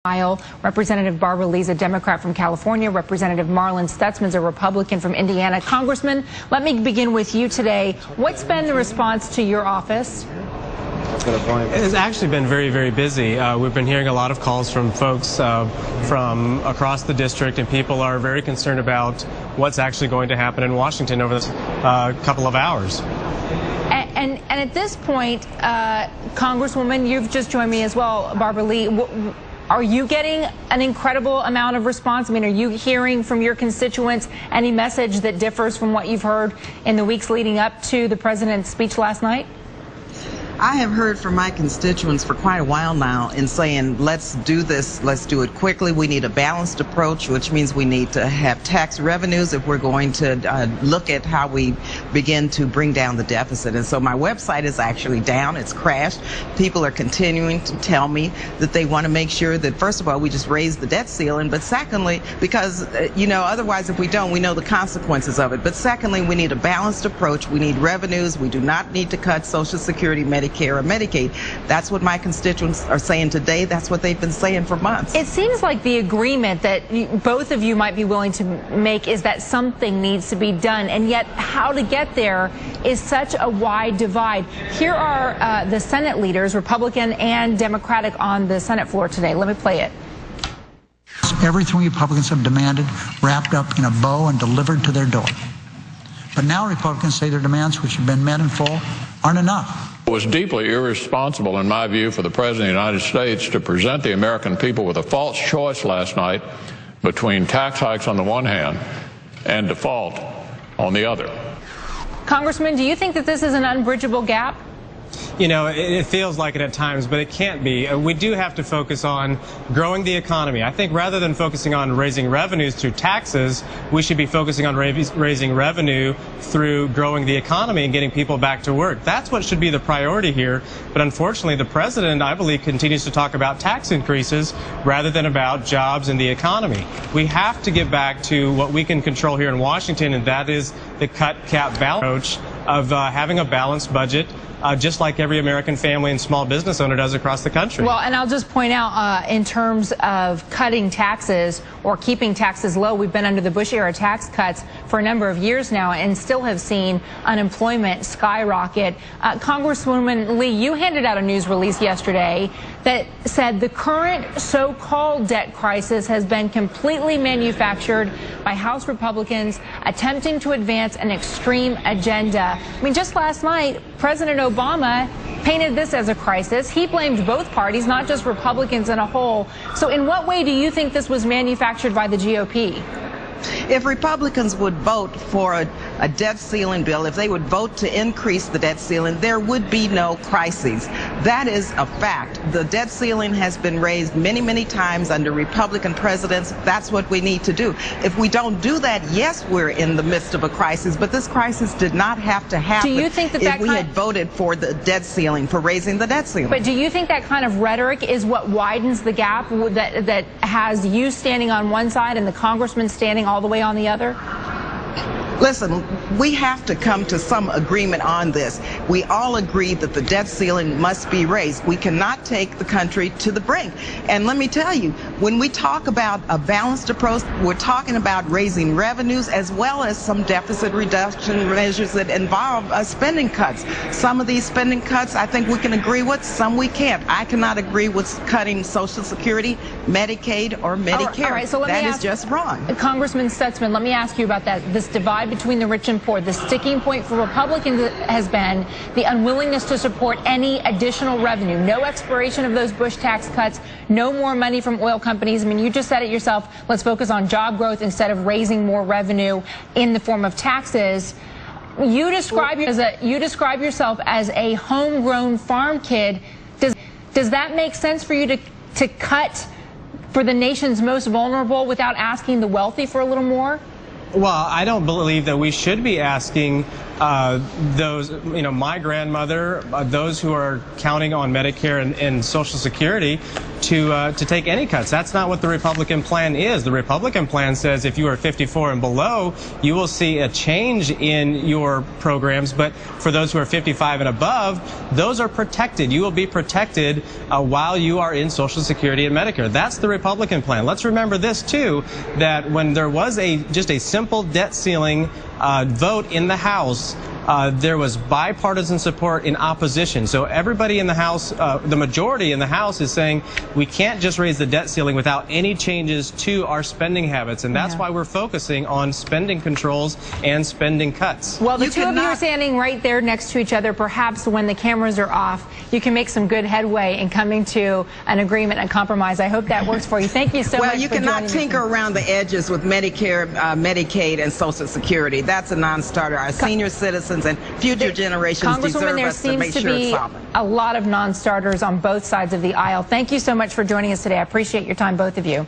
Representative Barbara Lee's a Democrat from California. Representative Marlin Stutzman is a Republican from Indiana. Congressman, let me begin with you today. What's been the response to your office? It's actually been very, very busy. We've been hearing a lot of calls from folks from across the district, and people are very concerned about what's actually going to happen in Washington over this couple of hours. And at this point, Congresswoman, you've just joined me as well, Barbara Lee. Are you getting an incredible amount of response? I mean, are you hearing from your constituents any message that differs from what you've heard in the weeks leading up to the president's speech last night? I have heard from my constituents for quite a while now in saying, let's do this, let's do it quickly. We need a balanced approach, which means we need to have tax revenues if we're going to look at how we begin to bring down the deficit. And so my website is actually down, it's crashed. People are continuing to tell me that they want to make sure that, first of all, we just raise the debt ceiling, but secondly, because, otherwise if we don't, we know the consequences of it. But secondly, we need a balanced approach. We need revenues. We do not need to cut Social Security, Medicare, or Medicaid. That's what my constituents are saying today. That's what they've been saying for months. It seems like the agreement that both of you might be willing to make is that something needs to be done, and yet how to get there is such a wide divide. Here are the Senate leaders, Republican and Democratic, on the Senate floor today. Let me play it. Everything Republicans have demanded wrapped up in a bow and delivered to their door. But now Republicans say their demands, which have been met in full, aren't enough. It was deeply irresponsible, in my view, for the President of the United States to present the American people with a false choice last night between tax hikes on the one hand and default on the other. Congressman, do you think that this is an unbridgeable gap? You know, it feels like it at times, but it can't be. We do have to focus on growing the economy. I think rather than focusing on raising revenues through taxes, we should be focusing on raising revenue through growing the economy and getting people back to work. That's what should be the priority here. But unfortunately, the president, I believe, continues to talk about tax increases rather than about jobs and the economy. We have to get back to what we can control here in Washington, and that is the cut, cap, balance approach of having a balanced budget, just like every American family and small business owner does across the country. Well, and I'll just point out, in terms of cutting taxes or keeping taxes low, we've been under the Bush-era tax cuts for a number of years now and still have seen unemployment skyrocket. Congresswoman Lee, you handed out a news release yesterday that said the current so-called debt crisis has been completely manufactured by House Republicans attempting to advance an extreme agenda. I mean, just last night, President Obama painted this as a crisis. He blamed both parties, not just Republicans in a whole. So in what way do you think this was manufactured by the GOP? If Republicans would vote for a debt ceiling bill, if they would vote to increase the debt ceiling, there would be no crises. That is a fact. The debt ceiling has been raised many, many times under Republican presidents. That's what we need to do. If we don't do that, yes, we're in the midst of a crisis, but this crisis did not have to happen. Do you think that if we had voted for the debt ceiling, for raising the debt ceiling? But do you think that kind of rhetoric is what widens the gap that has you standing on one side and the congressman standing all the way on the other? Listen, we have to come to some agreement on this. We all agree that the debt ceiling must be raised. We cannot take the country to the brink. And let me tell you, when we talk about a balanced approach, we're talking about raising revenues as well as some deficit reduction measures that involve spending cuts. Some of these spending cuts I think we can agree with, some we can't. I cannot agree with cutting Social Security, Medicaid, or Medicare. All right, so that is just wrong. Congressman Stutzman, let me ask you about that. This divide between the rich and poor. The sticking point for Republicans has been the unwillingness to support any additional revenue. No expiration of those Bush tax cuts, no more money from oil companies. I mean, you just said it yourself. Let's focus on job growth instead of raising more revenue in the form of taxes. You describe yourself as a homegrown farm kid. Does that make sense for you to cut for the nation's most vulnerable without asking the wealthy for a little more? Well, I don't believe that we should be asking those, my grandmother, those who are counting on Medicare and Social Security to take any cuts. That's not what the Republican plan is. The Republican plan says if you are 54 and below, you will see a change in your programs, but for those who are 55 and above, those are protected. You will be protected while you are in Social Security and Medicare. That's the Republican plan. Let's remember this too, that when there was just a simple debt ceiling vote in the House, there was bipartisan support in opposition. So everybody in the House, the majority in the House is saying we can't just raise the debt ceiling without any changes to our spending habits. And that's why we're focusing on spending controls and spending cuts. Well, the two of you are standing right there next to each other. Perhaps when the cameras are off, you can make some good headway in coming to an agreement and compromise. I hope that works for you. Thank you so much. Well, you cannot tinker around the edges with Medicare, Medicaid, and Social Security. That's a non-starter. Our senior citizens and future generations deserve us to make sure it's solvent. A lot of non-starters on both sides of the aisle. Thank you so much for joining us today. I appreciate your time, both of you.